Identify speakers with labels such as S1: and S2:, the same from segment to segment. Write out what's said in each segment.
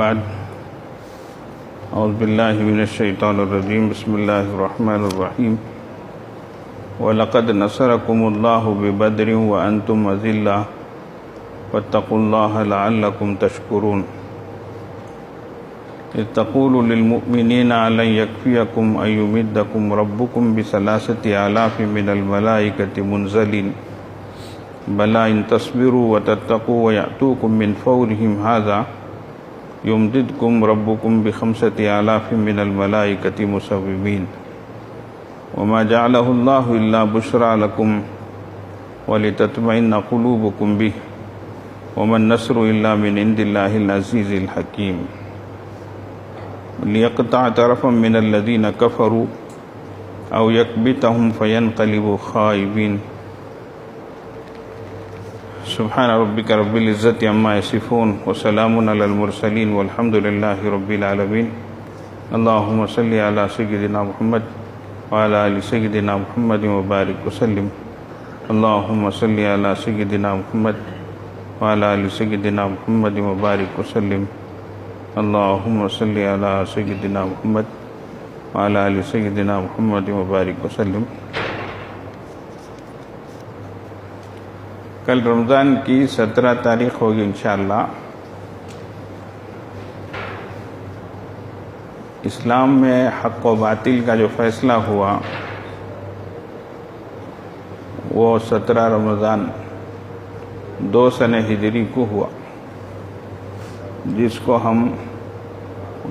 S1: بعد اعوذ باللہ من الشیطان الرجیم بسم اللہ الرحمن الرحیم وَلَقَدْ نَصَرَكُمُ اللَّهُ بِبَدْرٍ وَأَنْتُمْ أَذِلَّةٌ وَاتَّقُوا اللَّهَ لَعَلَّكُمْ تَشْكُرُونَ إِذْ تَقُولُ لِلْمُؤْمِنِينَ أَلَنْ يَكْفِيَكُمْ أَنْ يُمِدَّكُمْ رَبُّكُمْ بِثَلَاثَةِ آلَافٍ مِنَ الْمَلَائِكَةِ مُنْزَلِينَ بَلَىٰ إِنْ تَصْبِرُوا وَتَتَّقُوا وَيَأْتُوكُم مِّنْ فَوْرِهِمْ هَٰذَا يُمْدِدْكُمْ رَبُّكُمْ بِخَمْسَةِ آلَافٍ مِّنَ الْمَلَائِكَةِ مُسَوِّمِينَ وَمَا جَعَلَهُ اللَّهُ إِلَّا بُشْرَىٰ لَكُمْ وَلِتَطْمَئِنَّ قُلُوبُكُمْ بِهِ وَمَا النَّصْرُ إِلَّا مِنْ عِندِ اللَّهِ الْعَزِيزِ الْحَكِيمِ لِيَقْطَعَ طَرَفًا مِّنَ الَّذِينَ كَفَرُوا أَوْ يَكْبِتَهُمْ فَيَنقَلِبُوا خَائِبِينَ سبحان ربك رب العزة عما يصفون وسلام على المرسلين والحمد لله رب العالمين اللهم صل على سيدنا محمد وعلى آل سيدنا محمد وبارك وسلم اللهم صل على سيدنا محمد وعلى آل سيدنا محمد وبارك وسلم اللهم صل على سيدنا محمد وعلى آل سيدنا محمد وبارك وسلم. کل رمضان کی 17 تاریخ ہوگی انشاءاللہ. اسلام میں حق و باطل کا جو فیصلہ ہوا وہ 17 رمضان 2 سنہ ہجری کو ہوا، جس کو ہم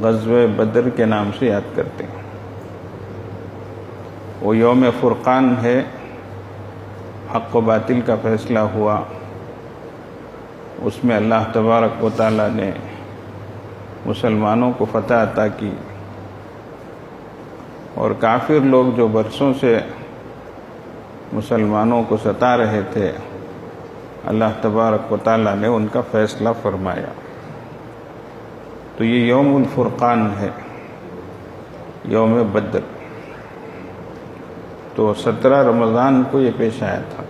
S1: غزوہ بدر کے نام سے یاد کرتے ہیں. وہ یوم فرقان ہے. حق و باطل کا فیصلہ ہوا، اس میں اللہ تبارک و تعالی نے مسلمانوں کو فتح عطا کی، اور کافر لوگ جو برسوں سے مسلمانوں کو ستا رہے تھے، اللہ تبارک و تعالی نے ان کا فیصلہ فرمایا. تو یہ یوم الفرقان ہے، یوم بدر. تو 17 رمضان کو یہ پیش آیا تھا.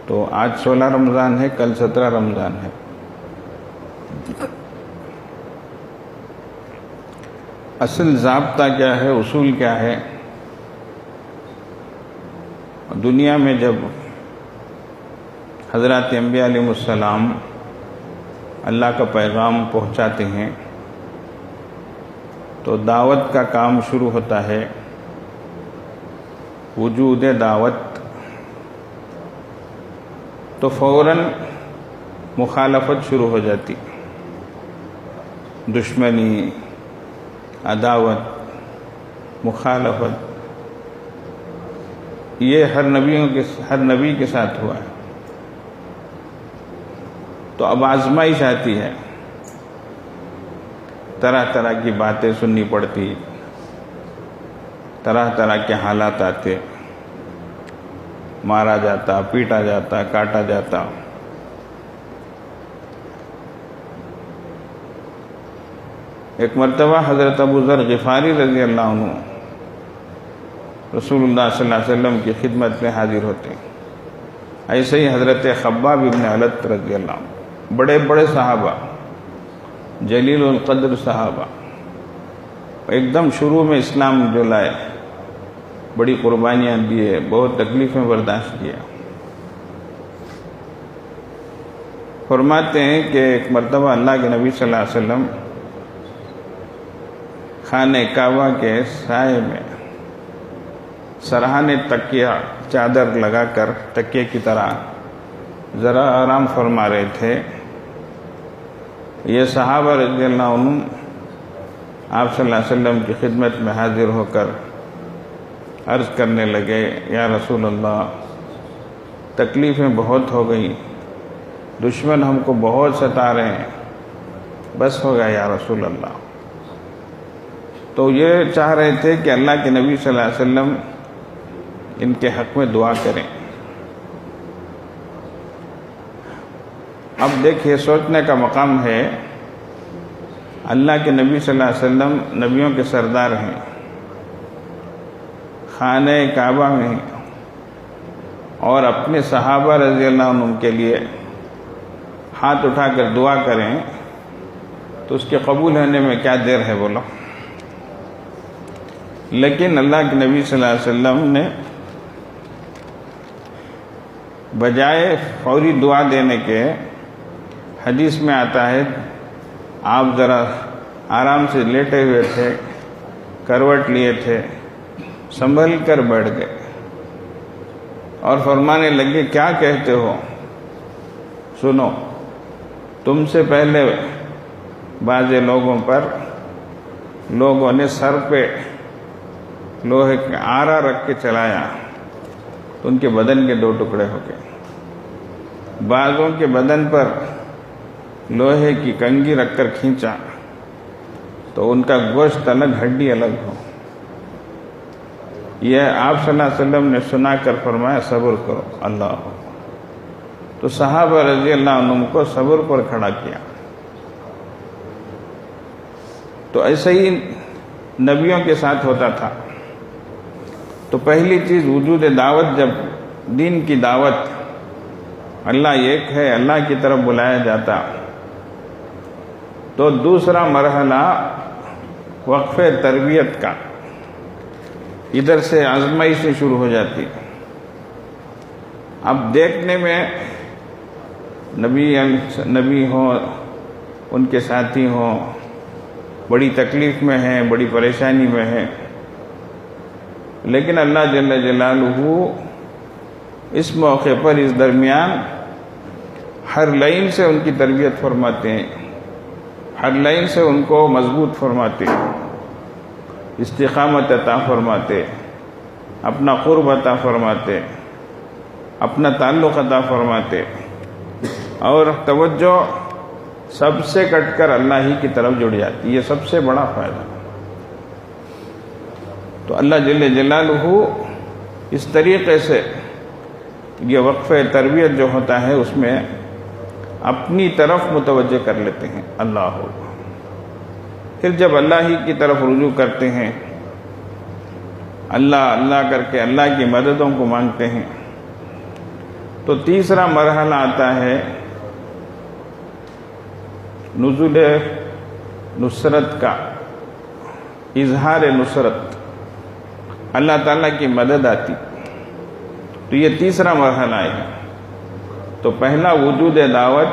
S1: تو آج 16 رمضان ہے، کل 17 رمضان ہے. اصل ضابطہ کیا ہے، اصول کیا ہے؟ دنیا میں جب حضرات انبیاء علیہ السلام اللہ کا پیغام پہنچاتے ہیں تو دعوت کا کام شروع ہوتا ہے. وجود دعوت تو فوراً مخالفت شروع ہو جاتی، دشمنی، عداوت، مخالفت. یہ ہر نبی کے ساتھ ہوا ہے. تو اب آزمائش آتی ہے، طرح طرح کی باتیں سننی پڑتی، طرح طرح کے حالات آتے، مارا جاتا، پیٹا جاتا، کاٹا جاتا. ایک مرتبہ حضرت ابو ذر غفاری رضی اللہ عنہ رسول اللہ صلی اللہ علیہ وسلم کی خدمت میں حاضر ہوتے. ایسے ہی حضرت خباب ابن علت رضی اللہ عنہ، بڑے بڑے صحابہ، جلیل القدر صحابہ، ایک دم شروع میں اسلام جو لائے، بڑی قربانیاں دیے، بہت تکلیفیں برداشت کیا. فرماتے ہیں کہ ایک مرتبہ اللہ کے نبی صلی اللہ علیہ وسلم خانہ کعبہ کے سائے میں سرہانے تکیہ چادر لگا کر تکیے کی طرح ذرا آرام فرما رہے تھے. یہ صحابہ رضی اللہ عنہ آپ صلی اللہ علیہ وسلم کی خدمت میں حاضر ہو کر عرض کرنے لگے، یا رسول اللہ، تکلیفیں بہت ہو گئی، دشمن ہم کو بہت ستا رہے ہیں، بس ہو گیا یا رسول اللہ. تو یہ چاہ رہے تھے کہ اللہ کے نبی صلی اللہ علیہ وسلم ان کے حق میں دعا کریں. اب دیکھیے، سوچنے کا مقام ہے، اللہ کے نبی صلی اللہ علیہ وسلم نبیوں کے سردار ہیں، خانہ کعبہ میں، اور اپنے صحابہ رضی اللہ عنہ کے لیے ہاتھ اٹھا کر دعا کریں تو اس کے قبول ہونے میں کیا دیر ہے بولو؟ لیکن اللہ کے نبی صلی اللہ علیہ وسلم نے بجائے فوری دعا دینے کے، حدیث میں آتا ہے آپ ذرا آرام سے لیٹے ہوئے تھے، کروٹ لیے تھے، سنبھل کر بیٹھ گئے اور فرمانے لگے کیا کہتے ہو؟ سنو، تم سے پہلے بعض لوگوں نے سر پہ لوہے کا آرا رکھ کے چلایا تو ان کے بدن کے 2 ٹکڑے ہو گئے، بعضوں کے بدن پر لوہے کی کنگھی رکھ کر کھینچا تو ان کا گوشت الگ، ہڈی الگ ہو۔ یہ آپ صلی اللہ علیہ وسلم نے سنا کر فرمایا صبر کرو اللہ ہو، تو صحابہ رضی اللہ عنہم کو صبر پر کھڑا کیا۔ تو ایسے ہی نبیوں کے ساتھ ہوتا تھا۔ تو پہلی چیز وجود دعوت، جب دین کی دعوت، اللہ ایک ہے، اللہ کی طرف بلایا جاتا، تو دوسرا مرحلہ وقف تربیت کا، ادھر سے آزمائشیں شروع ہو جاتی۔ اب دیکھنے میں نبی ہوں، ان کے ساتھی ہوں، بڑی تکلیف میں ہیں، بڑی پریشانی میں ہیں، لیکن اللہ جل جلالہ اس موقع پر، اس درمیان ہر لائن سے ان کی تربیت فرماتے ہیں، ہر لائن سے ان کو مضبوط فرماتے، استقامت عطا فرماتے، اپنا قرب عطا فرماتے، اپنا تعلق عطا فرماتے، اور توجہ سب سے کٹ کر اللہ ہی کی طرف جڑ جاتی۔ یہ سب سے بڑا فائدہ۔ تو اللہ جل جلالہ اس طریقے سے یہ وقف تربیت جو ہوتا ہے اس میں اپنی طرف متوجہ کر لیتے ہیں اللہ ہو۔ پھر جب اللہ ہی کی طرف رجوع کرتے ہیں، اللہ اللہ کر کے اللہ کی مددوں کو مانگتے ہیں، تو تیسرا مرحلہ آتا ہے نزول نصرت کا، اظہار نصرت، اللہ تعالیٰ کی مدد آتی۔ تو یہ تیسرا مرحلہ ہے۔ تو پہلا وجود دعوت،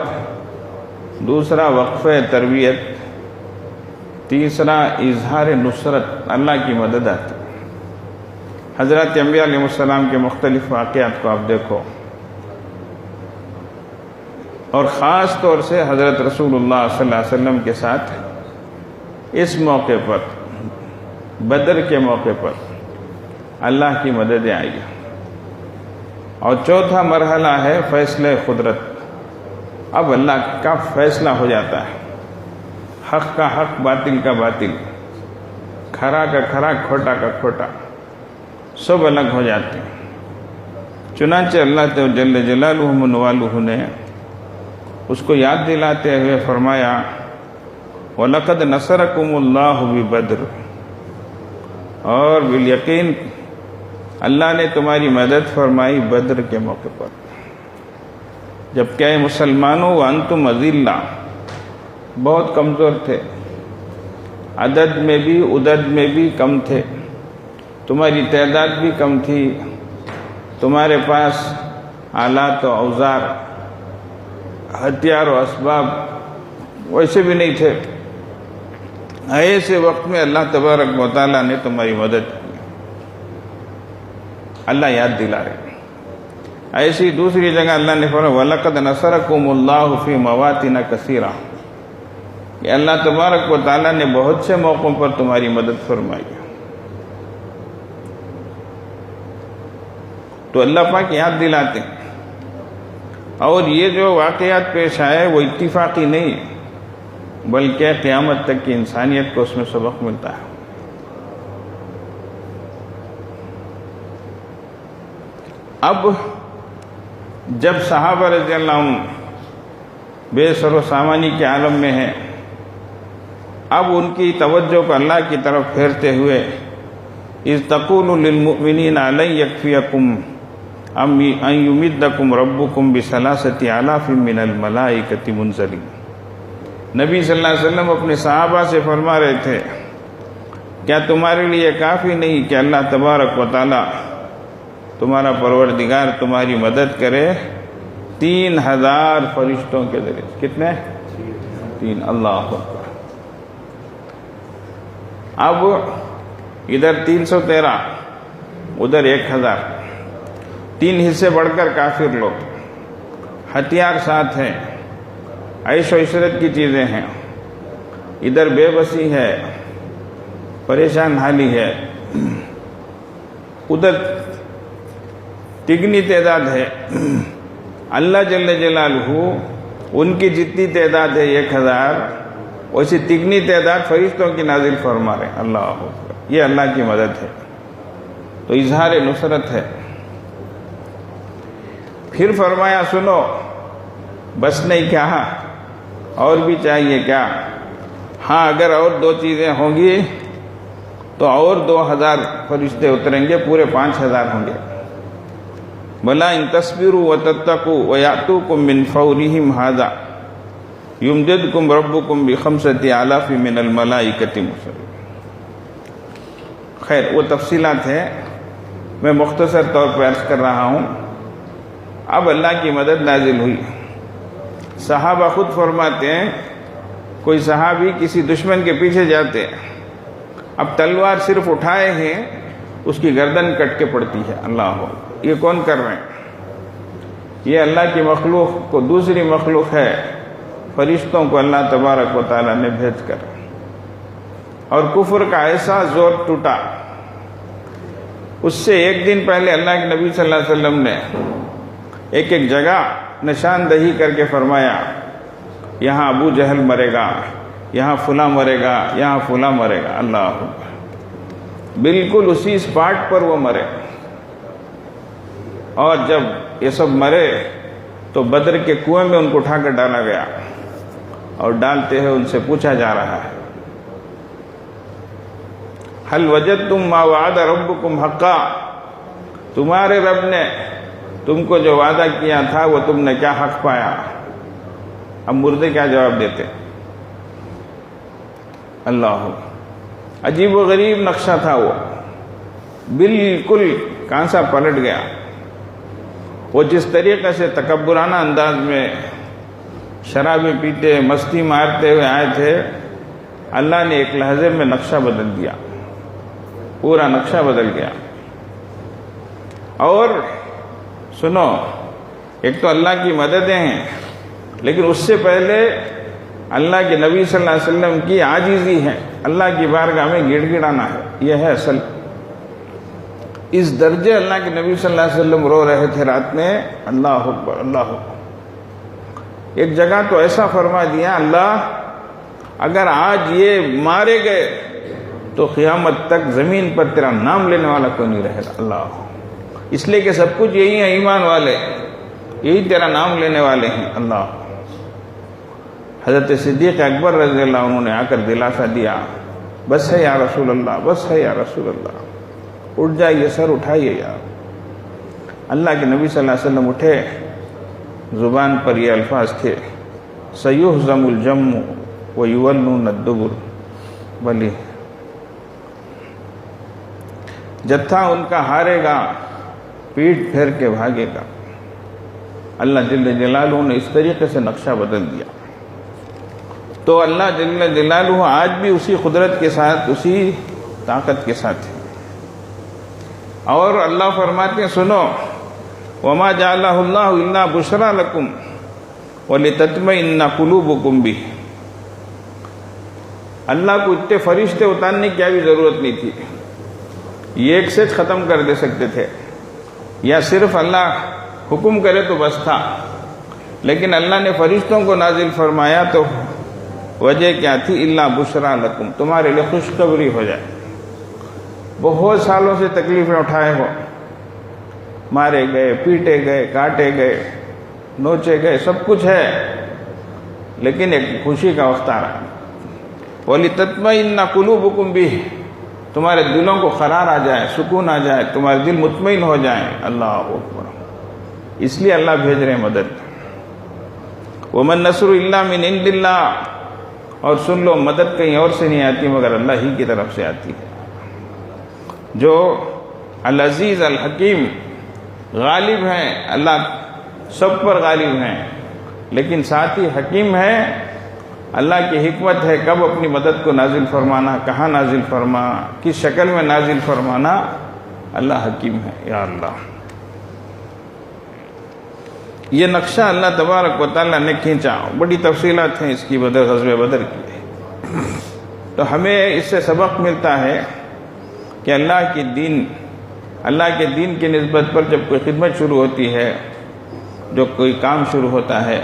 S1: دوسرا وقف تربیت، تیسرا اظہار نصرت، اللہ کی مدد آتی۔ حضرت انبیاء علیہ السلام کے مختلف واقعات کو آپ دیکھو، اور خاص طور سے حضرت رسول اللہ صلی اللہ علیہ وسلم کے ساتھ اس موقع پر، بدر کے موقع پر اللہ کی مدد آئی۔ اور چوتھا مرحلہ ہے فیصلہ قدرت۔ اب اللہ کا فیصلہ ہو جاتا ہے، حق کا حق، باطل کا باطل، کھرا کا کھرا، کھوٹا کا کھوٹا، سب الگ ہو جاتے ہیں۔ چنانچہ اللہ جل جلالہ منوالہ نے اس کو یاد دلاتے ہوئے فرمایا وَلَقَدْ نَصَرَكُمُ اللَّهُ بِبَدْرٍ، اور بالیقین اللہ نے تمہاری مدد فرمائی بدر کے موقع پر، جبکہ مسلمانوں وَأَنْتُمْ أَذِلَّةٌ، بہت کمزور تھے، عدد میں بھی عدد میں بھی کم تھے، تمہاری تعداد بھی کم تھی، تمہارے پاس آلات و اوزار، ہتھیار و اسباب ویسے بھی نہیں تھے۔ ایسے وقت میں اللہ تبارک و تعالیٰ نے تمہاری مدد کی، اللہ یاد دلا رہے۔ ایسی دوسری جگہ اللہ نے فرمایا وَلَقَدْ نَصَرَكُمُ اللَّهُ فِي مَوَاطِنَ كَثِيرَةٍ، کہ اللہ تبارک و تعالیٰ نے بہت سے موقعوں پر تمہاری مدد فرمائی۔ تو اللہ پاک یاد دلاتے ہیں۔ اور یہ جو واقعات پیش آئے وہ اتفاقی نہیں، بلکہ قیامت تک کی انسانیت کو اس میں سبق ملتا ہے۔ اب جب صحابہ رضی اللہ عنہ بے سر و سامانی کے عالم میں ہیں، اب ان کی توجہ کو اللہ کی طرف پھیرتے ہوئے اِذْ تَقُولُ لِلْمُؤْمِنِينَ أَلَنْ يَكْفِيَكُمْ أَن يُمِدَّكُمْ رَبُّكُمْ بِثَلَاثَةِ آلَافٍ مِّنَ الْمَلَائِكَةِ مُنزَلِينَ، نبی صلی اللہ علیہ وسلم اپنے صحابہ سے فرما رہے تھے کیا تمہارے لیے کافی نہیں کہ اللہ تبارک و تعالی تمہارا پروردگار تمہاری مدد کرے 3000 فرشتوں کے ذریعے؟ کتنے؟ 3. اللہ اکبر. اب ادھر 313 ادھر 1000، 3 حصے بڑھ کر کافر لوگ، ہتھیار ساتھ ہیں، عیش و عشرت کی چیزیں ہیں، ادھر بے بسی ہے، پریشان حالی ہے، ادھر تگنی تعداد ہے. اللہ جل جلالہ ان کی جتنی تعداد ہے 1000، ویسی تگنی تعداد فرشتوں کی نازل فرما رہے ہیں. اللہ اکبر. یہ اللہ کی مدد ہے، تو اظہار نصرت ہے. پھر فرمایا سنو، بس نہیں کیا اور بھی چاہیے کیا؟ ہاں اگر اور 2 چیزیں ہوں گی تو اور 2000 فرشتے اتریں گے، پورے 5000 ہوں گے. بلا ان تصبروا وتتقوا ويأتوكم من فورهم هذا يمددكم ربكم ب5000 من الملائكة مسومين. خیر وہ تفصیلات ہیں، میں مختصر طور پر عرض کر رہا ہوں. اب اللہ کی مدد نازل ہوئی. صحابہ خود فرماتے ہیں کوئی صحابی کسی دشمن کے پیچھے جاتے، اب تلوار صرف اٹھائے ہیں اس کی گردن کٹ کے پڑتی ہے. اللہ، یہ کون کر رہے ہیں؟ یہ اللہ کی مخلوق کو دوسری مخلوق ہے، فرشتوں کو اللہ تبارک و تعالیٰ نے بھیج کر. اور کفر کا ایسا زور ٹوٹا، اس سے ایک دن پہلے اللہ کے نبی صلی اللہ علیہ وسلم نے ایک جگہ نشاندہی کر کے فرمایا یہاں ابو جہل مرے گا، یہاں فلاں مرے گا، یہاں فلاں مرے گا. اللہ، بالکل اسی اسپاٹ پر وہ مرے. اور جب یہ سب مرے تو بدر کے کنویں میں ان کو اٹھا کر ڈالا گیا، اور ڈالتے ہیں ان سے پوچھا جا رہا ہے حل وجدتم ما وعد ربکم حقا، تمہارے رب نے تم کو جو وعدہ کیا تھا وہ تم نے کیا حق پایا؟ اب مردے کیا جواب دیتے؟ اللہ، عجیب و غریب نقشہ تھا وہ، بالکل کانسا پلٹ گیا. وہ جس طریقے سے تکبرانہ انداز میں شرابیں پیتے مستی مارتے ہوئے آئے تھے، اللہ نے ایک لحظے میں نقشہ بدل دیا، پورا نقشہ بدل گیا. اور سنو، ایک تو اللہ کی مددیں ہیں، لیکن اس سے پہلے اللہ کے نبی صلی اللہ علیہ وسلم کی عاجزی ہے، اللہ کی بارگاہ میں گڑ گڑانا ہے. یہ ہے اصل. اس درجے اللہ کے نبی صلی اللہ علیہ وسلم رو رہے تھے رات میں. اللہ اکبر، اللہ اکبر. ایک جگہ تو ایسا فرما دیا اللہ اگر آج یہ مارے گئے تو قیامت تک زمین پر تیرا نام لینے والا کوئی نہیں رہے گا. اللہ، اس لیے کہ سب کچھ یہی ہے، ایمان والے یہی تیرا نام لینے والے ہیں. اللہ. حضرت صدیق اکبر رضی اللہ عنہ نے آ کر دلاسا دیا، بس ہے یا رسول اللہ، بس ہے یا رسول اللہ، اٹھ جائیے، سر اٹھائیے یار. اللہ کے نبی صلی اللہ علیہ وسلم اٹھے، زبان پر یہ الفاظ تھے سیہزم الجمع ویولون الدبر. بلی جتھا ان کا ہارے گا، پیٹ پھیر کے بھاگے گا. اللہ جل جلالہ نے اس طریقے سے نقشہ بدل دیا. تو اللہ جل جلالہ آج بھی اسی قدرت کے ساتھ، اسی طاقت کے ساتھ ہے. اور اللہ فرماتے ہیں سنو، وما جعلہ اللہ الا بشرا لکم ولتطمئن قلوبکم بہ. اللہ کو اتنے فرشتے اتارنے کی بھی ضرورت نہیں تھی، یہ ایک سے ختم کر دے سکتے تھے، یا صرف اللہ حکم کرے تو بس تھا. لیکن اللہ نے فرشتوں کو نازل فرمایا تو وجہ کیا تھی؟ الا بشرا لکم، تمہارے لیے خوشخبری ہو جائے. بہت سالوں سے تکلیفیں اٹھائے ہو، مارے گئے، پیٹے گئے، کاٹے گئے، نوچے گئے، سب کچھ ہے، لیکن ایک خوشی کا وقت آ رہا. وَلِتَطْمَئِنَّ قُلُوبُكُمْ بِهِ، تمہارے دلوں کو قرار آ جائے، سکون آ جائے، تمہارے دل مطمئن ہو جائیں. اللہ اکبر. اس لیے اللہ بھیج رہے ہیں مدد. وَمَن نَّصْرُ إِلَّا مِنْ عِنْدِ اللَّهِ، اور سن لو مدد کہیں اور سے نہیں آتی مگر اللہ ہی کی طرف سے آتی ہے، جو العزیز الحکیم غالب ہیں، اللہ سب پر غالب ہیں، لیکن ساتھ ہی حکیم ہے۔ اللہ کی حکمت ہے کب اپنی مدد کو نازل فرمانا، کہاں نازل فرمانا، کس شکل میں نازل فرمانا، اللہ حکیم ہے۔ یا اللہ، یہ نقشہ اللہ تبارک و تعالیٰ نے کھینچا، بڑی تفصیلات ہیں اس کی غزوہ بدر کی، تو ہمیں اس سے سبق ملتا ہے کہ اللہ کے دین کی نسبت پر جب کوئی خدمت شروع ہوتی ہے، جو کوئی کام شروع ہوتا ہے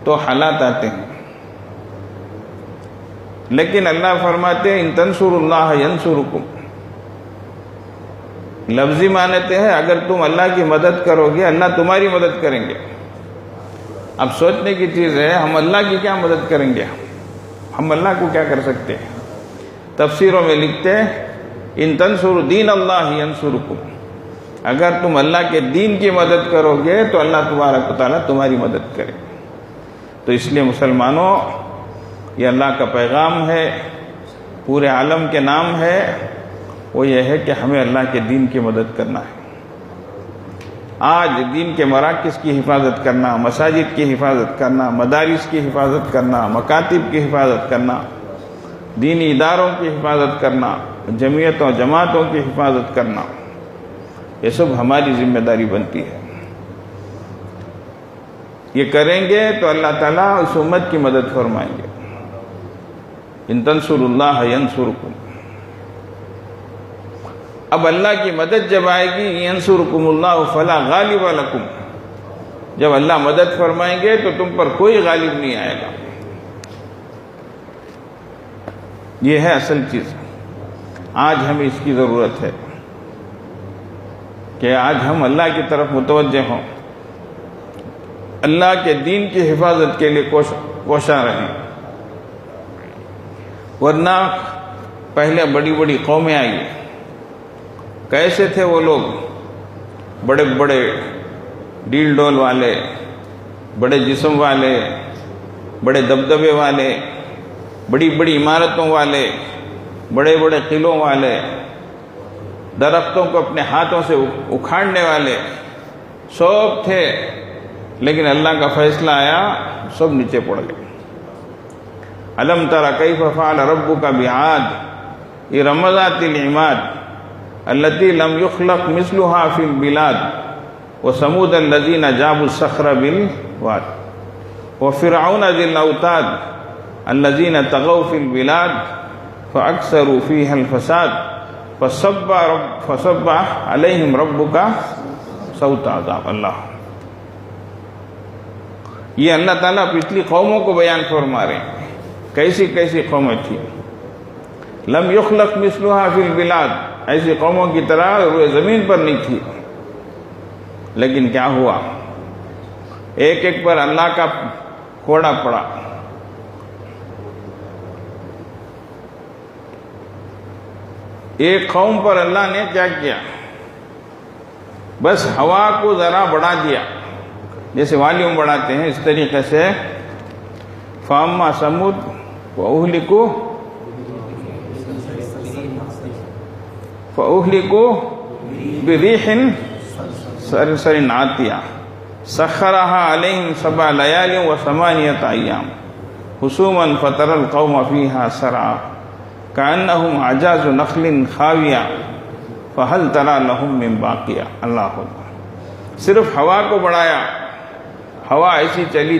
S1: تو حالات آتے ہیں، لیکن اللہ فرماتے ہیں ان تنصروا اللہ ینصرکم، لفظی معنی ہے اگر تم اللہ کی مدد کرو گے اللہ تمہاری مدد کریں گے۔ اب سوچنے کی چیز ہے ہم اللہ کی کیا مدد کریں گے، ہم اللہ کو کیا کر سکتے ہیں؟ تفسیروں میں لکھتے ہیں ان تنصروا دین اللہ ینصرکم، اگر تم اللہ کے دین کی مدد کرو گے تو اللہ تبارک و تعالیٰ تمہاری مدد کرے۔ تو اس لیے مسلمانوں، یہ اللہ کا پیغام ہے، پورے عالم کے نام ہے، وہ یہ ہے کہ ہمیں اللہ کے دین کی مدد کرنا ہے۔ آج دین کے مراکز کی حفاظت کرنا، مساجد کی حفاظت کرنا، مدارس کی حفاظت کرنا، مکاتب کی حفاظت کرنا، دینی اداروں کی حفاظت کرنا، جمعیتوں جماعتوں کی حفاظت کرنا، یہ سب ہماری ذمہ داری بنتی ہے۔ یہ کریں گے تو اللہ تعالیٰ اس امت کی مدد فرمائیں گے۔ ان تنصروا اللہ ینصرکم، اب اللہ کی مدد جب آئے گی ینصرکم اللہ فلا غالب لکم، جب اللہ مدد فرمائیں گے تو تم پر کوئی غالب نہیں آئے گا۔ یہ ہے اصل چیز، آج ہمیں اس کی ضرورت ہے کہ آج ہم اللہ کی طرف متوجہ ہوں، اللہ کے دین کی حفاظت کے لیے کوشاں رہیں، ورنہ پہلے بڑی بڑی قومیں آئی، کیسے تھے وہ لوگ؟ بڑے بڑے ڈیل ڈول والے، بڑے جسم والے، بڑے دبدبے والے، بڑی بڑی عمارتوں والے، بڑے بڑے قلعوں والے، درختوں کو اپنے ہاتھوں سے اکھاڑنے والے سب تھے، لیکن اللہ کا فیصلہ آیا سب نیچے پڑ گئے۔ الم تر کیف فعل ربک بعاد ارم ذات العماد التی لم یخلق مثلها فی البلاد وثمود الذین جابوا الصخر بالواد وفرعون ذی الاوتاد الذین طغوا فی البلاد فاکثروا فیها الفساد فصب علیہم ربک صوت عذاب۔ اللہ، یہ اللہ تعالیٰ پچھلی قوموں کو بیان فرما رہے ہیں، کیسی کیسی قومیں تھیں۔ لم یخلق مثلها فی البلاد، ایسی قوموں کی طرح روئے زمین پر نہیں تھی، لیکن کیا ہوا؟ ایک ایک پر اللہ کا کوڑا پڑا۔ ایک قوم پر اللہ نے کیا کیا؟ بس ہوا کو ذرا بڑھا دیا، جیسے والیوم بڑھاتے ہیں، اس طریقے سے فاما سمود فاہلکوا بریح صرصر عاتیہ سخرها علیہم 7 لیال و8 ایام حسوما فتری القوم فیہا سرعا کأنہم اعجاز نخل خاویہ فہل تری لہم من باقیہ۔ اللہ اکبر، صرف ہوا کو بڑھایا، ہوا ایسی چلی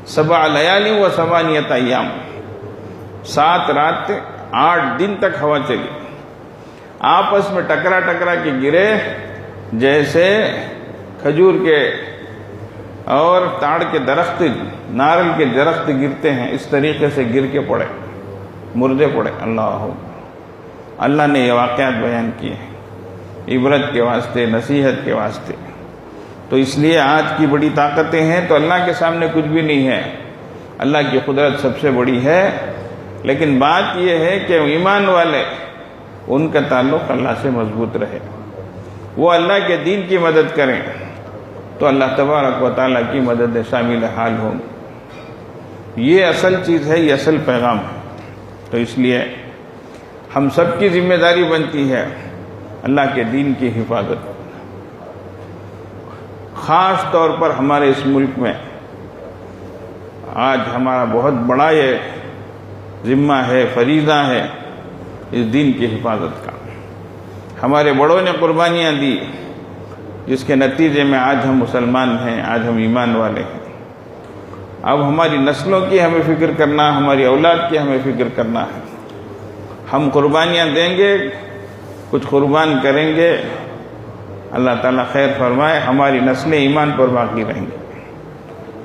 S1: 7 لیال و8 ایام، 7 رات 8 دن تک ہوا چلی، آپس میں ٹکرا کے گرے، جیسے کھجور کے اور تاڑ کے درخت، نارل کے درخت گرتے ہیں، اس طریقے سے گر کے پڑے، مردے پڑے۔ اللہ نے یہ واقعات بیان کیے ہیں عبرت کے واسطے، نصیحت کے واسطے۔ تو اس لیے آج کی بڑی طاقتیں ہیں تو اللہ کے سامنے کچھ بھی نہیں ہے، اللہ کی قدرت سب سے بڑی ہے، لیکن بات یہ ہے کہ ایمان والے، ان کا تعلق اللہ سے مضبوط رہے، وہ اللہ کے دین کی مدد کریں تو اللہ تبارک و تعالیٰ کی مدد شامل حال ہوں۔ یہ اصل چیز ہے، یہ اصل پیغام ہے۔ تو اس لیے ہم سب کی ذمہ داری بنتی ہے اللہ کے دین کی حفاظت، خاص طور پر ہمارے اس ملک میں آج ہمارا بہت بڑا یہ ذمہ ہے، فریضہ ہے اس دین کی حفاظت کا۔ ہمارے بڑوں نے قربانیاں دی، جس کے نتیجے میں آج ہم مسلمان ہیں، آج ہم ایمان والے ہیں۔ اب ہماری نسلوں کی ہمیں فکر کرنا، ہماری اولاد کی ہمیں فکر کرنا ہے۔ ہم قربانیاں دیں گے، کچھ قربان کریں گے، اللہ تعالیٰ خیر فرمائے، ہماری نسلیں ایمان پر باقی رہیں گے۔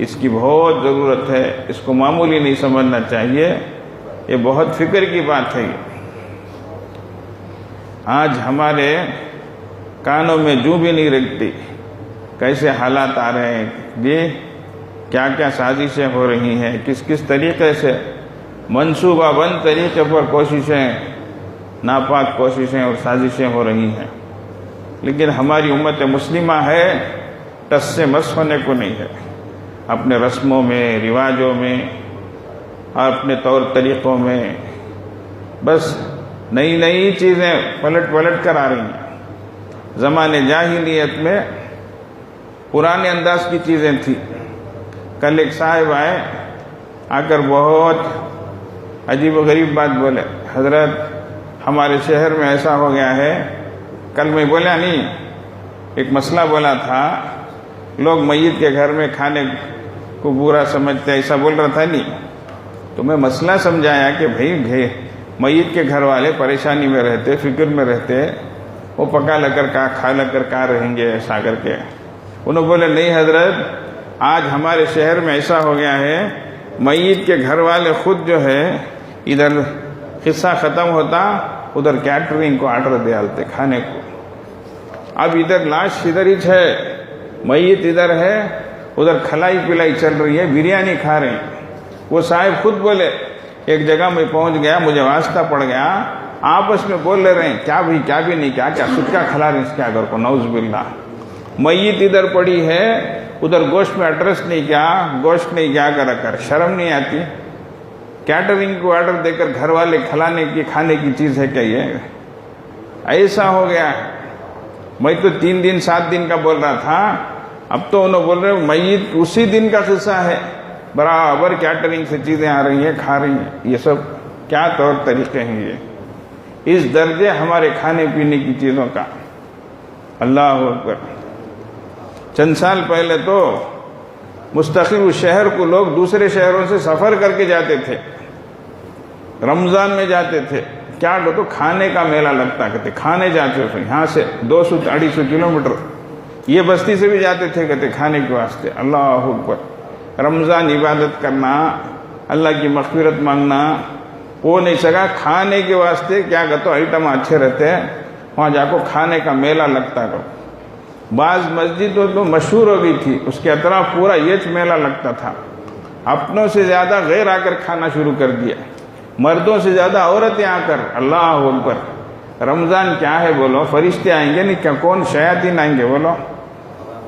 S1: اس کی بہت ضرورت ہے، اس کو معمولی نہیں سمجھنا چاہیے، یہ بہت فکر کی بات ہے۔ آج ہمارے کانوں میں جوں بھی نہیں رکھتی کیسے حالات آ رہے ہیں، یہ کیا کیا سازشیں ہو رہی ہیں، کس کس طریقے سے منصوبہ بند طریقے پر کوششیں، ناپاک کوششیں اور سازشیں ہو رہی ہیں۔ لیکن ہماری امت مسلمہ ہے، ٹس سے مس ہونے کو نہیں ہے، اپنے رسموں میں، رواجوں میں اور اپنے طور طریقوں میں بس نئی نئی چیزیں پلٹ کر آ رہی ہیں۔ زمانے جاہلیت میں پرانے انداز کی چیزیں تھیں۔ کل ایک صاحب آئے، آ کر بہت عجیب و غریب بات بولے، حضرت ہمارے شہر میں ایسا ہو گیا ہے۔ کل میں بولا نہیں، ایک مسئلہ بولا تھا، لوگ میت کے گھر میں کھانے کو برا سمجھتے، ایسا بول رہا تھا نہیں تو میں مسئلہ سمجھایا کہ بھائی میت کے گھر والے پریشانی میں رہتے، فکر میں رہتے، وہ پکا لے کر کھا لے کر کہاں رہیں گے ایسا کر کے۔ انہوں نے بولے نہیں حضرت، آج ہمارے شہر میں ایسا ہو گیا ہے، میت کے گھر والے خود جو ہے ادھر قصہ ختم ہوتا ادھر کیٹرنگ کو آرڈر دے ڈالتے کھانے کو۔ اب ادھر لاش ادھر ہی ہے، میت ادھر ہے، ادھر کھلائی پلائی چل رہی ہے، بریانی کھا رہے ہیں۔ وہ صاحب خود بولے ایک جگہ میں پہنچ گیا، مجھے واسطہ پڑ گیا، آپس میں بول لے رہے ہیں کیا بھی کیا بھی نہیں، کیا سچا کھلا رہے ہیں اس کے اگر کو، نعوذ باللہ۔ میت ادھر پڑی ہے، ادھر گوشت میں ایڈریس نہیں کیا، گوشت نہیں کیا کر شرم نہیں آتی؟ کیٹرنگ کو آرڈر دے کر گھر والے کھلانے کی کھانے کی چیز ہے کیا یہ؟ ایسا ہو گیا۔ میں تو 3 دن 7 دن کا بول رہا تھا، اب تو انہوں بول رہے میت اسی دن کا قصہ ہے، برابر کیٹرنگ سے چیزیں آ رہی ہیں، کھا رہی ہیں۔ یہ سب کیا طور طریقے ہیں یہ؟ اس درجے ہمارے کھانے پینے کی چیزوں کا، اللہ اکبر۔ چند سال پہلے تو مستقل شہر کو لوگ دوسرے شہروں سے سفر کر کے جاتے تھے، رمضان میں جاتے تھے، کیا تو کھانے کا میلہ لگتا، کہتے کھانے جاتے تھے، یہاں سے 200-250 کلومیٹر یہ بستی سے بھی جاتے تھے، کہتے کھانے کے واسطے۔ اللہ اکبر، رمضان عبادت کرنا، اللہ کی مغفرت مانگنا وہ نہیں سکا، کھانے کے واسطے کیا کہتے آئٹم اچھے رہتے ہیں، وہاں جا کو کھانے کا میلہ لگتا کرو۔ بعض مسجدوں تو مشہور ہو گئی تھی، اس کے اطراف پورا یہ میلہ لگتا تھا، اپنوں سے زیادہ غیر آ کر کھانا شروع کر دیا، مردوں سے زیادہ عورتیں آ کر۔ اللہ اکبر، رمضان کیا ہے بولو؟ فرشتے آئیں گے نہیں کیا؟ کون شیاطین آئیں گے بولو؟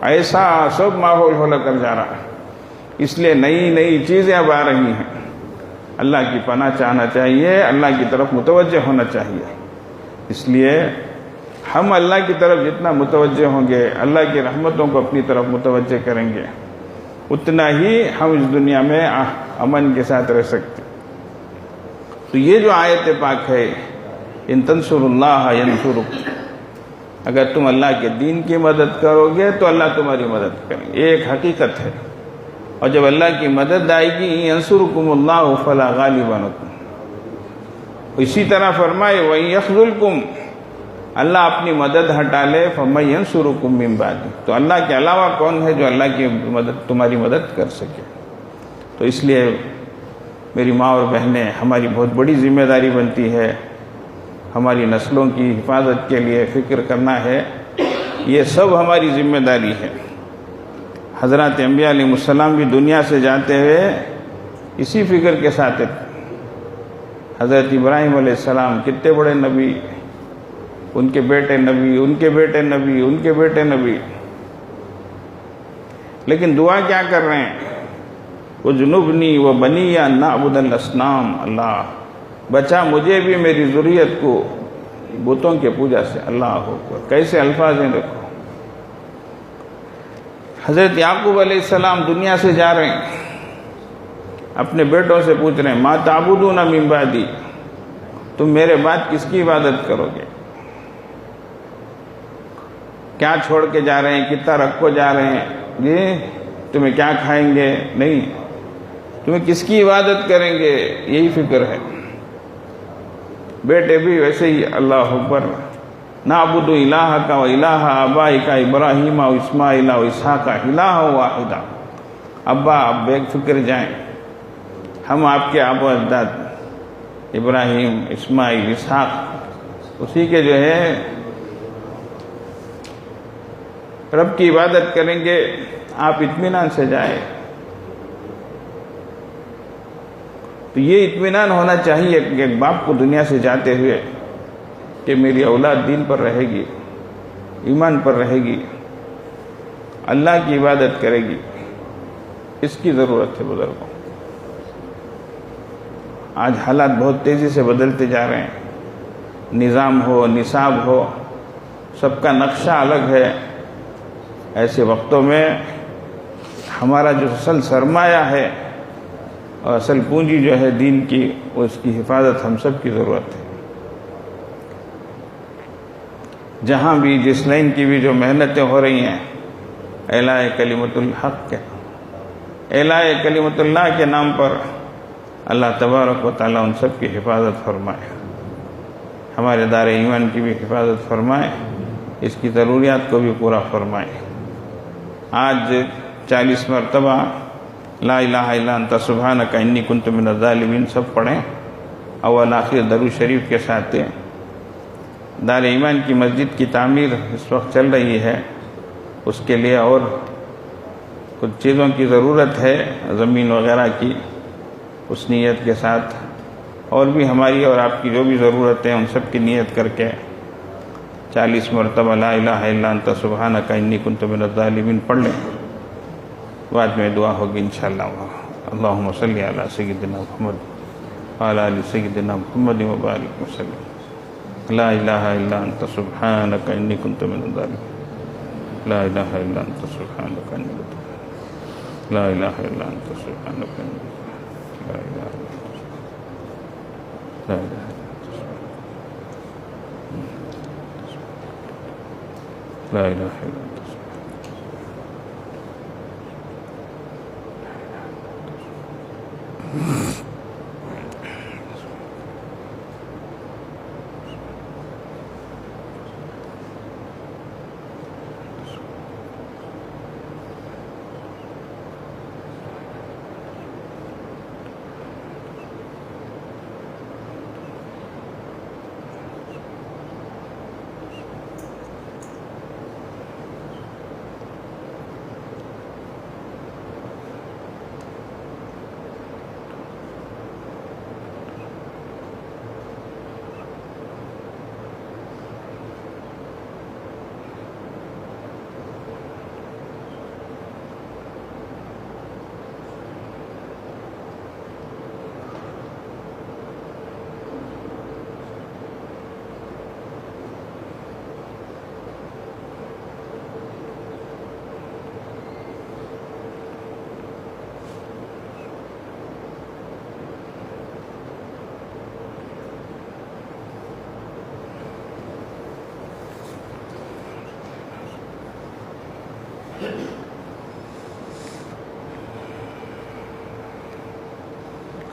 S1: ایسا سب ماحول ہو کر جا رہا ہے۔ اس لیے نئی نئی چیزیں اب آ رہی ہیں، اللہ کی پناہ چاہنا چاہیے، اللہ کی طرف متوجہ ہونا چاہیے۔ اس لیے ہم اللہ کی طرف جتنا متوجہ ہوں گے، اللہ کی رحمتوں کو اپنی طرف متوجہ کریں گے، اتنا ہی ہم اس دنیا میں امن کے ساتھ رہ سکتے۔ تو یہ جو آیت پاک ہے، ان تنصر اللہ ینصرکم، اگر تم اللہ کے دین کی مدد کرو گے تو اللہ تمہاری مدد کریں گے، یہ ایک حقیقت ہے۔ اور جب اللہ کی مدد آئے گی، ینصرکم اللہ فلا غالب لکم، اسی طرح فرمائے وَإِن يَخْذُلْكُمْ، اللہ اپنی مدد ہٹا لے فَمَن يَنصُرُكُم مِّن بَعْدِهِ، تو اللہ کے علاوہ کون ہے جو اللہ کی مدد تمہاری مدد کر سکے؟ تو اس لیے میری ماں اور بہنیں، ہماری بہت بڑی ذمہ داری بنتی ہے، ہماری نسلوں کی حفاظت کے لیے فکر کرنا ہے، یہ سب ہماری ذمہ داری ہے۔ حضرات انبیاء علیہ السلام بھی دنیا سے جاتے ہوئے اسی فکر کے ساتھ، حضرت ابراہیم علیہ السلام کتنے بڑے نبی، ان کے بیٹے نبی، ان کے بیٹے نبی، ان کے بیٹے نبی، لیکن دعا کیا کر رہے ہیں؟ وجنبنی و بنی ان نعبد الاصنام، اللہ بچا مجھے بھی میری ذریت کو بتوں کے پوجا سے۔ اللہ اکبر، کیسے الفاظ ہیں دیکھو۔ حضرت یعقوب علیہ السلام دنیا سے جا رہے ہیں، اپنے بیٹوں سے پوچھ رہے ہیں ما تعبدون من بعدی، تم میرے بعد کس کی عبادت کرو گے؟ کیا چھوڑ کے جا رہے ہیں، کتنا رکھ کو جا رہے ہیں؟ جی تمہیں کیا کھائیں گے؟ نہیں، تمہیں کس کی عبادت کریں گے، یہی فکر ہے۔ بیٹے بھی ویسے ہی، اللہ اکبر، نعبد الہک و الہ آبائک ابراہیم و اسماعیل و اسحاق الہ واحدہ۔ ابا آپ بے فکر جائیں، ہم آپ کے آبا و اجداد ابراہیم، اسماعیل، اسحاق، اسی کے جو ہے رب کی عبادت کریں گے، آپ اطمینان سے جائیں۔ تو یہ اطمینان ہونا چاہیے کہ ایک باپ کو دنیا سے جاتے ہوئے کہ میری اولاد دین پر رہے گی، ایمان پر رہے گی، اللہ کی عبادت کرے گی، اس کی ضرورت ہے بزرگوں۔ آج حالات بہت تیزی سے بدلتے جا رہے ہیں، نظام ہو، نصاب ہو، سب کا نقشہ الگ ہے۔ ایسے وقتوں میں ہمارا جو اصل سرمایہ ہے اور اصل پونجی جو ہے دین کی، اس کی حفاظت ہم سب کی ضرورت ہے۔ جہاں بھی جس لائن کی بھی جو محنتیں ہو رہی ہیں، اعلاء کلمت الحق کے، اعلاء کلمت اللہ کے نام پر، اللہ تبارک و تعالیٰ ان سب کی حفاظت فرمائے، ہمارے دار ایمان کی بھی حفاظت فرمائے، اس کی ضروریات کو بھی پورا فرمائے۔ آج 40 مرتبہ لا الہ الا انت سبحانک انی کنت من الظالمین سب پڑھیں، اول آخر درود شریف کے ساتھ۔ دار ایمان کی مسجد کی تعمیر اس وقت چل رہی ہے، اس کے لیے اور کچھ چیزوں کی ضرورت ہے، زمین وغیرہ کی، اس نیت کے ساتھ، اور بھی ہماری اور آپ کی جو بھی ضرورتیں ان سب کی نیت کر کے 40 مرتبہ لا الہ الا انت سبحانک انی کنت من الظالمین پڑھ لیں، بعد میں دعا ہوگی انشاءاللہ۔ اللہم صلی علی سیدنا محمد وعلی آل سیدنا محمد وبارک وسلم۔ لا الہ الا انت سبحانک انی کنت من الظالمین، لا الہ الا انت سبحانک انی کنت من الظالمین، لا الہ الا انت سبحانک انی کنت من الظالمین، لا الہ الا انت سبحانک، لا الہ لا الہ الا انت۔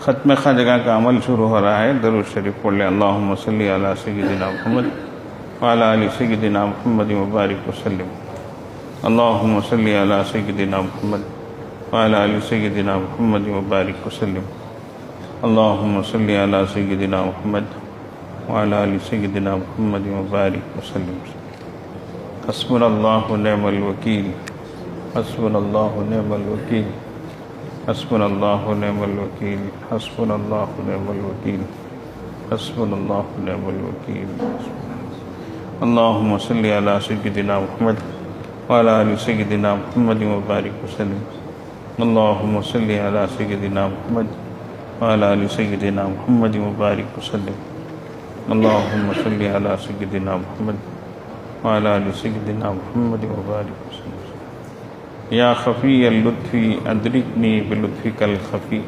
S1: ختم خواجہ کا عمل شروع ہو رہا ہے، درود شریف پڑھ لیں۔ اللہم صلی علی سیدنا محمد وعلی آل سیدنا محمد وبارک وسلم۔ اللہم صلی علی سیدنا محمد وعلی آل سیدنا محمد وبارک وسلم۔ اللہم صلی علی سیدنا محمد وعلی آل سیدنا محمد وبارک وسلم۔ حسبنا اللہ نعم الوکیل، حسبنا اللہ نعم الوکیل، حسبنا اللہ نعم الوکیل، حسبنا اللہ نعم الوکیل، حسبنا اللہ نعم الوکیل۔ اللہم صلی علی سیدنا محمد وعلی آل سیدنا محمد وبارک وسلم۔ اللهم صل على سيدنا محمد وعلى آل سيدنا محمد وبارك وسلم. اللهم صل على سيدنا محمد وعلى آل سيدنا محمد وبارك وسلم. يا خفي اللطف أدركني بلطفك الخفي.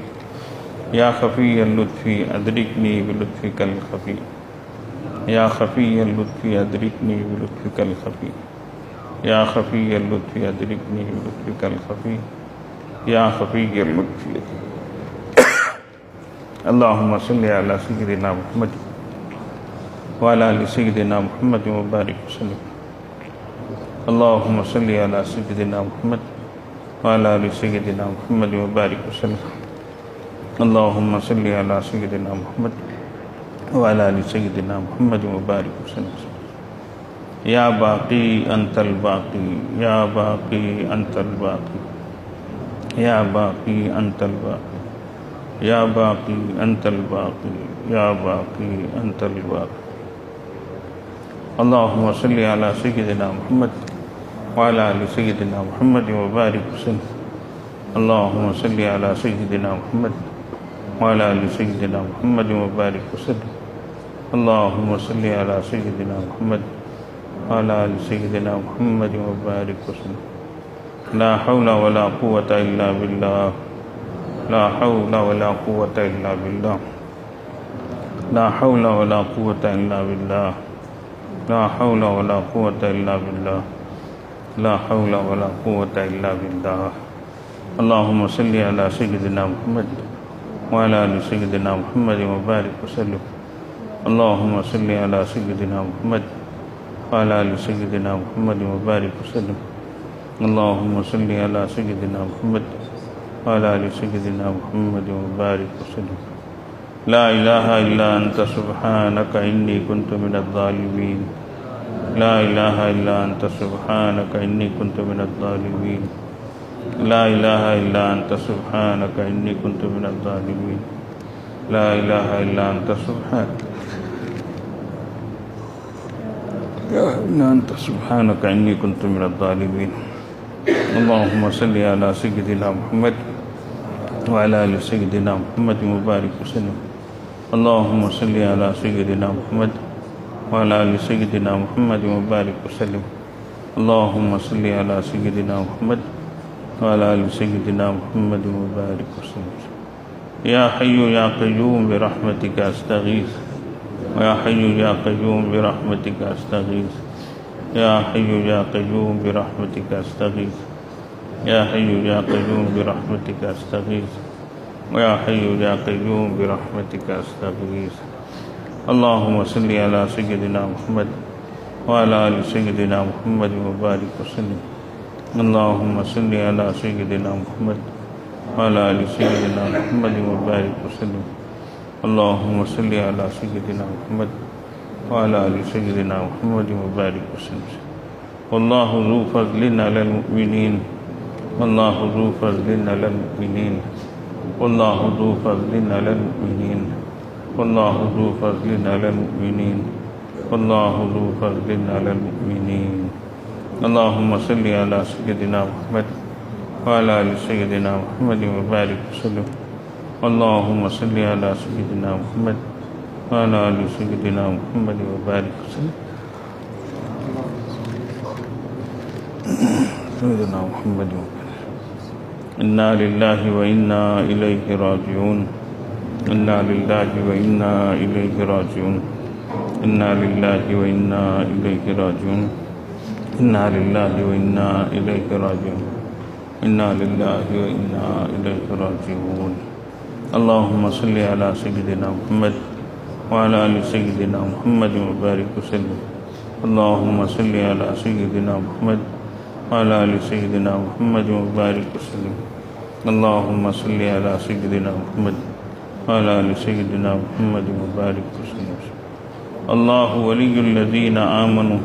S1: يا خفي اللطف أدركني بلطفك الخفي. يا خفي اللطف أدركني بلطفك الخفي. يا خفي اللطف أدركني بلطفك الخفي. يا خفي اللطف. اللهم صل على سيدنا محمد وعلى آل سيدنا محمد وبارك وسلم. اللهم صل على سيدنا محمد وعلى آل سيدنا محمد وبارك وسلم. اللهم صل على سيدنا محمد وعلى آل سيدنا محمد وبارك وسلم. يا باقي أنت الباقي. يا باقي أنت الباقي. يا باقي أنت الباقي. يا باقي أنت الباقي. يا باقي أنت الباقي. اللهم صل على سيدنا محمد وعلى آل سيدنا محمد وبارك وسلم. اللهم صل على سيدنا محمد وعلى آل سيدنا محمد وبارك وسلم. اللهم صل على سيدنا محمد وعلى آل سيدنا محمد وبارك وسلم. لا حول ولا قوة إلا بالله. لا حول ولا قوة إلا بالله. لا حول ولا قوة إلا بالله. لا حول ولا قوة إلا بالله. لا حول ولا قوة إلا بالله. اللهم صل على سيدنا محمد وعلى آل سيدنا محمد وبارك وسلم. اللهم صل على سيدنا محمد وعلى آل سيدنا محمد وبارك وسلم. اللهم صل على سيدنا محمد وعلى آل سيدنا محمد وبارك وسلم. لا إله إلا أنت سبحانك إني كنت من الظالمين. لا إله إلا أنت سبحانك إني كنت من الظالمين. لا إله إلا أنت سبحانك إني كنت من الظالمين. لا إله إلا أنت سبحانك سبحانك إني كنت من الظالمين. اللهم صل على سيدنا محمد وعلى آل سيدنا محمد وبارك وسلم. اللهم صل على سيدنا محمد وعلى آل سيدنا محمد وبارك وسلم. اللهم صل على سيدنا محمد وعلى آل سيدنا محمد وبارك وسلم. يا حي يا قيوم برحمتك أستغيث. يا حي يا قيوم برحمتك أستغيث. يا حي يا قيوم برحمتك أستغيث. يا حي يا قيوم برحمتك أستغيث. يا حي يا قيوم برحمتك أستغيث. اللهم صل على سيدنا محمد وعلى آل سيدنا محمد وبارك وسلم. اللهم صل على سيدنا محمد وعلى آل سيدنا محمد وبارك وسلم. اللهم صل على سيدنا محمد وعلى آل سيدنا محمد وبارك وسلم. والله ذو فضل على المؤمنين. والله ذو فضل على المؤمنين. والله ذو فضل على المؤمنين. والله ذو فضل على المؤمنين. والله ذو فضل على المؤمنين. اللهم صل على سيدنا محمد وعلى آل سيدنا محمد وبارك وسلم. اللهم صل على سيدنا محمد وعلى آل سيدنا محمد وبارك وسلم. سيدنا محمد. إنا لله وإنا إليه راجعون. إنا لله وإنا إليه راجعون. إنا لله وإنا إليه راجعون. إنا لله وإنا إليه راجعون. إنا لله وإنا إليه راجعون. اللهم صل على سيدنا محمد وعلى آل سيدنا محمد وبارك وسلم. اللهم صل على سيدنا محمد وعلى آل سيدنا محمد وبارك وسلم. اللهم صل على سيدنا محمد وعلى آل سيدنا محمد وبارك وسلم. الله ولي الذين آمنوا.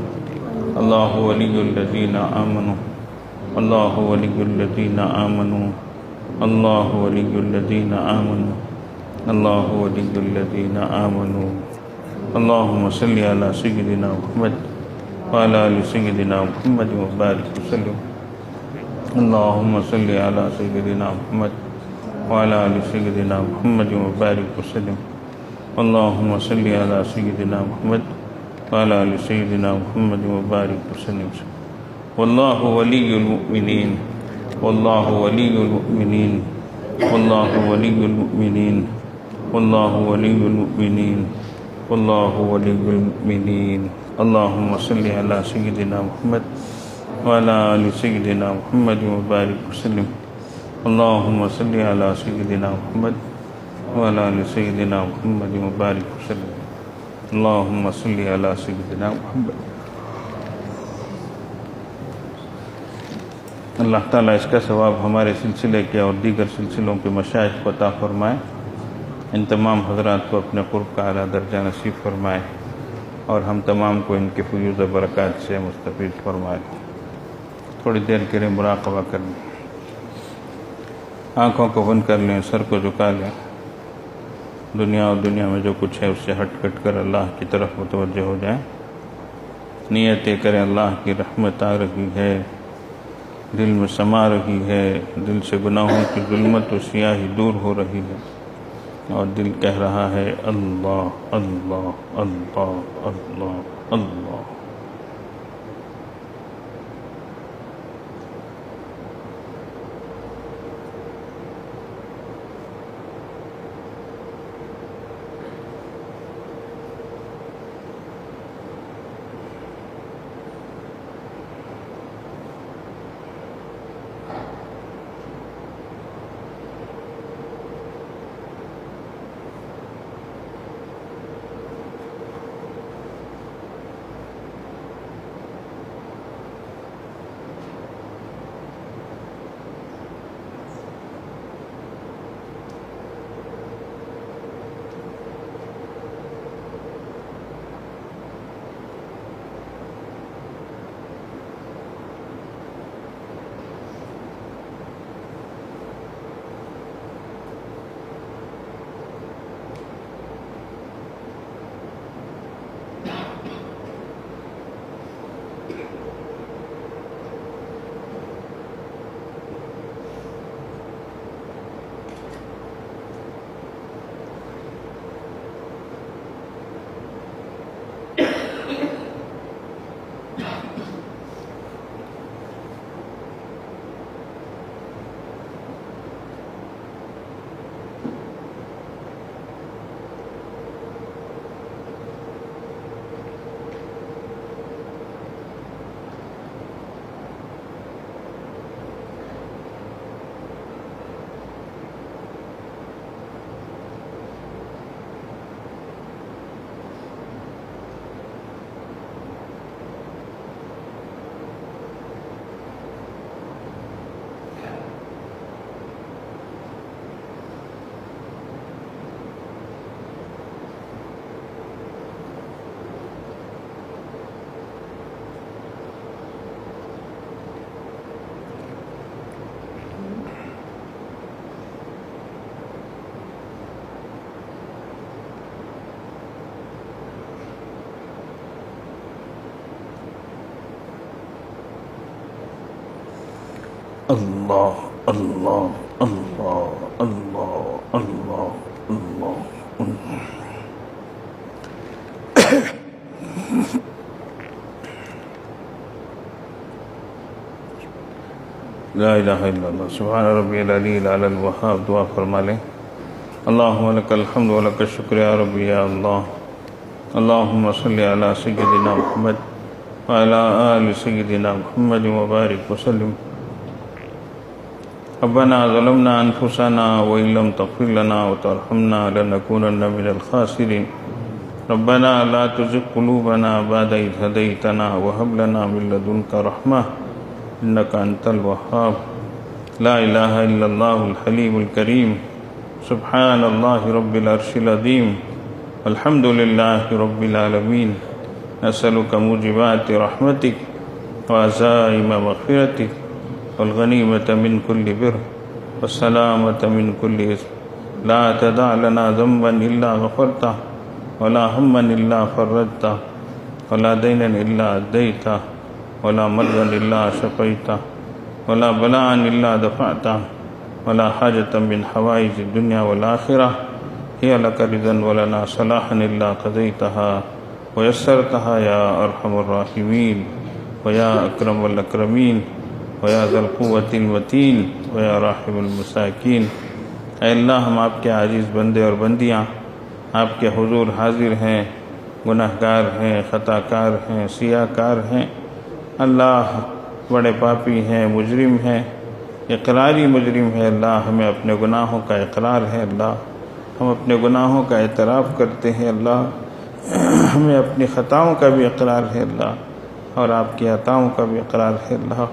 S1: الله ولي الذين آمنوا. الله ولي الذين آمنوا. الله ولي الذين آمنوا. الله ولي الذين آمنوا. اللهم صل على سيدنا محمد وعلى آل سيدنا محمد وبارك وسلم. اللهم صل على سيدنا محمد وعلى آل سيدنا محمد وبارك وسلم. اللهم صل على سيدنا محمد وعلى آل سيدنا محمد وبارك وسلم. والله ولي المؤمنين والله ولي المؤمنين والله ولي المؤمنين والله ولي المؤمنين والله ولي المؤمنين. اللهم صل على سيدنا محمد وعلى آل سيدنا محمد وبارك وسلم. اللهم صل على سيدنا محمد وعلى آل سيدنا محمد وبارك وسلم. اللهم صل على سيدنا محمد. اللہ تعالیٰ اس کا ثواب ہمارے سلسلے کے اور دیگر سلسلوں کے مشائخ کو عطا فرمائے. ان تمام حضرات کو اپنے قرب کا اعلیٰ درجہ نصیب فرمائے اور ہم تمام کو ان کے فیوز و برکات سے مستفید فرمائے. تھوڑی دیر کے لیے مراقبہ کر لیں، آنکھوں کو بند کر لیں، سر کو جھکا لیں. دنیا اور دنیا میں جو کچھ ہے اس سے ہٹ کٹ کر اللہ کی طرف متوجہ ہو جائیں. نیتیں کریں اللہ کی رحمت آ رہی ہے، دل میں سما رہی ہے، دل سے گناہوں کی ظلمت و سیاہی دور ہو رہی ہے اور دل کہہ رہا ہے اللہ اللہ اللہ اللہ اللہ. اللہ اللہ اللہ اللہ اللہ اللہ. لا الہ الا اللہ. سبحان ربی العلی الاعلی الوہاب. دعا فرما لیں. اللہم لک الحمد و لک الشکر یا ربی یا اللہ. اللہم صلی علی سیدنا محمد وعلی آل سیدنا محمد وبارک وسلم. ربنا ظلمنا انفسنا وان لم تغفر لنا وترحمنا لنكونن من الخاسرين. ربنا لا تزغ قلوبنا بعد إذ هديتنا وهب لنا من لدنك رحمة إنك أنت الوهاب. لا إله إلا الله الحليم الكريم. سبحان الله رب العرش العظيم. الحمد لله رب العالمين. نسألك موجبات رحمتك وعزائم مغفرتك والغنيمة من كل بر والسلامة من كل إثم. لا تدع لنا ذنبا إلا غفرته ولا هما إلا فرجته ولا دينا إلا أديته ولا مرضا إلا شفيته ولا بلاء إلا دفعته ولا حاجة من حوائج الدنيا والآخرة هي لك رضا ولنا صلاحا إلا قضيتها ويسرتها يا أرحم الراحمين ويا أكرم الأكرمين ويا ذا القوة المتين ويا راحم المساکین۔ اے اللہ، ہم آپ کے عاجز بندے اور بندیاں آپ کے حضور حاضر ہیں، گناہ گار ہیں، خطا کار ہیں، سیاہ کار ہیں۔ اللہ، بڑے پاپی ہیں، مجرم ہیں، اقراری مجرم ہے۔ اللہ، ہمیں اپنے گناہوں کا اقرار ہے۔ اللہ، ہم اپنے گناہوں کا اعتراف کرتے ہیں۔ اللہ، ہمیں اپنی خطاؤں کا بھی اقرار ہے۔ اللہ، اور آپ کی عطاؤں کا بھی اقرار ہے۔ اللہ،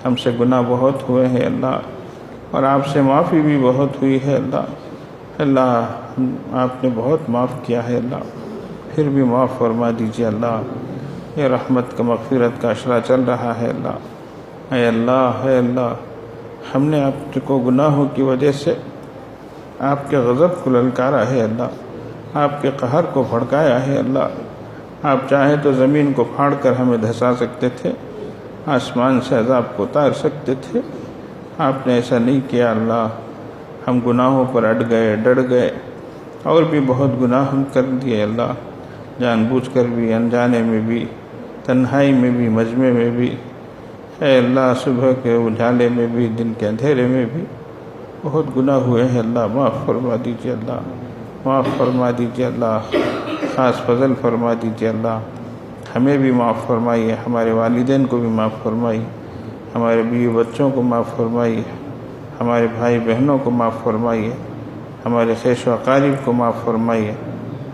S1: ہم سے گناہ بہت ہوئے ہیں۔ اللہ، اور آپ سے معافی بھی بہت ہوئی ہے۔ اللہ، اللہ، آپ نے بہت معاف کیا ہے۔ اللہ، پھر بھی معاف فرما دیجیے۔ اللہ، یہ رحمت کا مغفرت کا اشرا چل رہا ہے۔ اللہ، اے اللہ، اے اللہ، ہم نے آپ کو گناہوں کی وجہ سے آپ کے غضب کو للکارا ہے۔ اللہ، آپ کے قہر کو بھڑکایا ہے۔ اللہ، آپ چاہیں تو زمین کو پھاڑ کر ہمیں دھسا سکتے تھے، آسمان سے عذاب کو اتار سکتے تھے، آپ نے ایسا نہیں کیا۔ اللہ، ہم گناہوں پر اٹ گئے، ڈر گئے، اور بھی بہت گناہ ہم کر دیے۔ اللہ، جان بوجھ کر بھی، انجانے میں بھی، تنہائی میں بھی، مجمع میں بھی، اے اللہ، صبح کے اجالے میں بھی، دن کے اندھیرے میں بھی بہت گناہ ہوئے ہیں۔ اللہ، معاف فرما دیجیے۔ اللہ، معاف فرما دیجیے۔ اللہ، خاص فضل فرما دیجیے۔ اللہ، ہمیں بھی معاف فرمائیے، ہمارے والدین کو بھی معاف فرمائیے، ہمارے بیوی بچوں کو معاف فرمائیے، ہمارے بھائی بہنوں کو معاف فرمائیے، ہمارے خیش و اقارب کو معاف فرمائیے،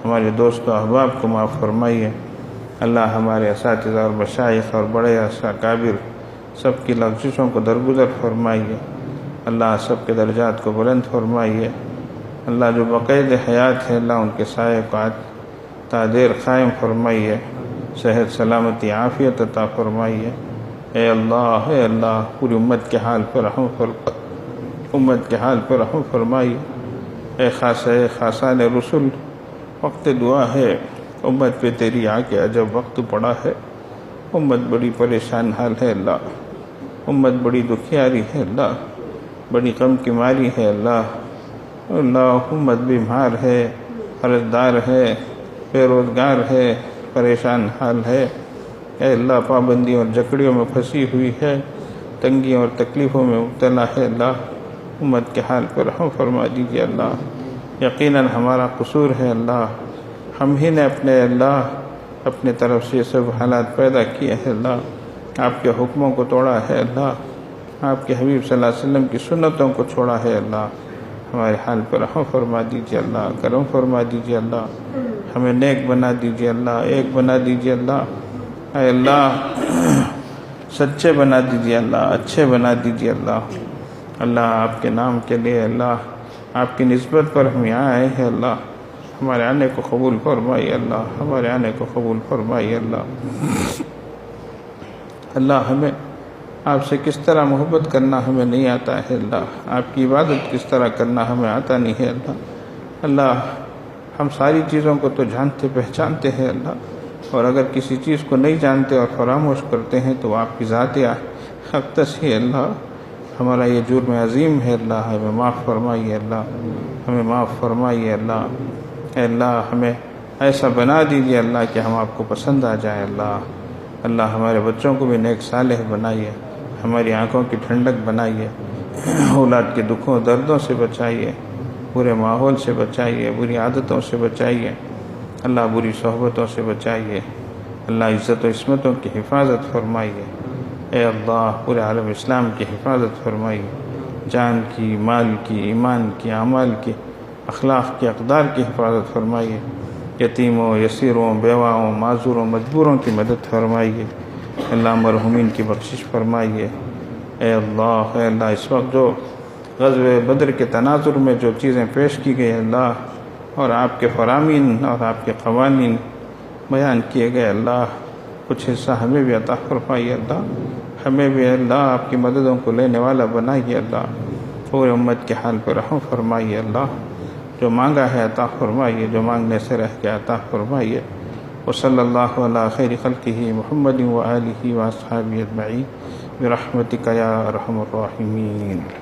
S1: ہمارے دوست و احباب کو معاف فرمائیے۔ اللہ، ہمارے اساتذہ اور مشائخ اور بڑے اکابر سب کی لغزشوں کو درگزر فرمائیے۔ اللہ، سب کے درجات کو بلند فرمائیے۔ اللہ، جو بقید حیات ہے، اللہ، ان کے سائے کو تا دیر قائم فرمائیے، صحت سلامتی عافیت عطا فرمائیے۔ اے اللہ، اے اللہ، پوری امت کے حال پر رحم فرمائیے۔ اے خاصان رسول، وقت دعا ہے، امت پہ تیری آ کے عجب وقت پڑا ہے۔ امت بڑی پریشان حال ہے۔ اللہ، امت بڑی دکھیاری ہے۔ اللہ، بڑی غم کی ماری ہے۔ اللہ، امت بیمار ہے، قرضدار ہے، بے روزگار ہے، پریشان حال ہے۔ اے اللہ، پابندیوں اور جکڑیوں میں پھنسی ہوئی ہے، تنگیوں اور تکلیفوں میں مبتلا ہے۔ اللہ، امت کے حال پر رحم فرما دیجیے۔ اللہ، یقیناً ہمارا قصور ہے۔ اللہ، ہم ہی نے اپنے طرف سے یہ سب حالات پیدا کیے ہیں۔ اللہ، آپ کے حکموں کو توڑا ہے۔ اللہ، آپ کے حبیب صلی اللہ علیہ وسلم کی سنتوں کو چھوڑا ہے۔ اللہ، ہمارے حال پر رحم فرما دیجیے۔ اللہ، کرم فرما دیجیے۔ اللہ، ہمیں نیک بنا دیجیے۔ اللہ، ایک بنا دیجیے۔ اللہ، اے اللہ، سچے بنا دیجیے۔ اللہ، اچھے بنا دیجیے۔ اللہ، اللہ، آپ کے نام کے لیے، اللہ، آپ کی نسبت پر ہم یہاں آئے ہیں۔ اللہ، ہمارے آنے کو قبول فرمائیے۔ اللہ، ہمارے آنے کو قبول فرمائیے۔ اللہ، اللہ، ہمیں آپ سے کس طرح محبت کرنا ہمیں نہیں آتا ہے۔ اللہ، آپ کی عبادت کس طرح کرنا ہمیں آتا نہیں ہے۔ اللہ، اللہ، ہم ساری چیزوں کو تو جانتے پہچانتے ہیں۔ اللہ، اور اگر کسی چیز کو نہیں جانتے اور فراموش کرتے ہیں تو آپ کی ذات اقدس ہے۔ اللہ، ہمارا یہ جرم عظیم ہے۔ اللہ، ہمیں معاف فرمائیے۔ اللہ، ہمیں معاف فرمائیے۔ اللہ، اے اللہ، ہمیں ایسا بنا دیجیے اللہ کہ ہم آپ کو پسند آ جائیں۔ اللہ، اللہ، ہمارے بچوں کو بھی نیک صالح بنائیے، ہماری آنکھوں کی ٹھنڈک بنائیے، اولاد کے دکھوں دردوں سے بچائیے، برے ماحول سے بچائیے، بری عادتوں سے بچائیے، اللہ، بری صحبتوں سے بچائیے، اللہ، عزت و عصمتوں کی حفاظت فرمائیے۔ اے اللہ، پورے عالم اسلام کی حفاظت فرمائیے، جان کی، مال کی، ایمان کی، اعمال کی، اخلاق کی، اقدار کی حفاظت فرمائیے، یتیموں، یسیروں، بیواؤں، معذوروں، مجبوروں کی مدد فرمائیے، اللہ، مرحومین کی بخشش فرمائیے۔ اے اللہ، اس وقت جو غزوہ بدر کے تناظر میں جو چیزیں پیش کی گئی اللہ، اور آپ کے فرامین اور آپ کے قوانین بیان کیے گئے اللہ، کچھ حصہ ہمیں بھی عطا فرمائیے اللہ، ہمیں بھی اللہ آپ کی مددوں کو لینے والا بنائیے اللہ، پورے امت کے حال پر رحم فرمائیے اللہ، جو مانگا ہے عطا فرمائیے، جو مانگنے سے رہ کے عطا فرمائیے۔ وصلی اللہ علی خیر خلقہ محمد و آلہ و اصحابہ اجمعین۔ برحمتك يا أرحم الراحمين.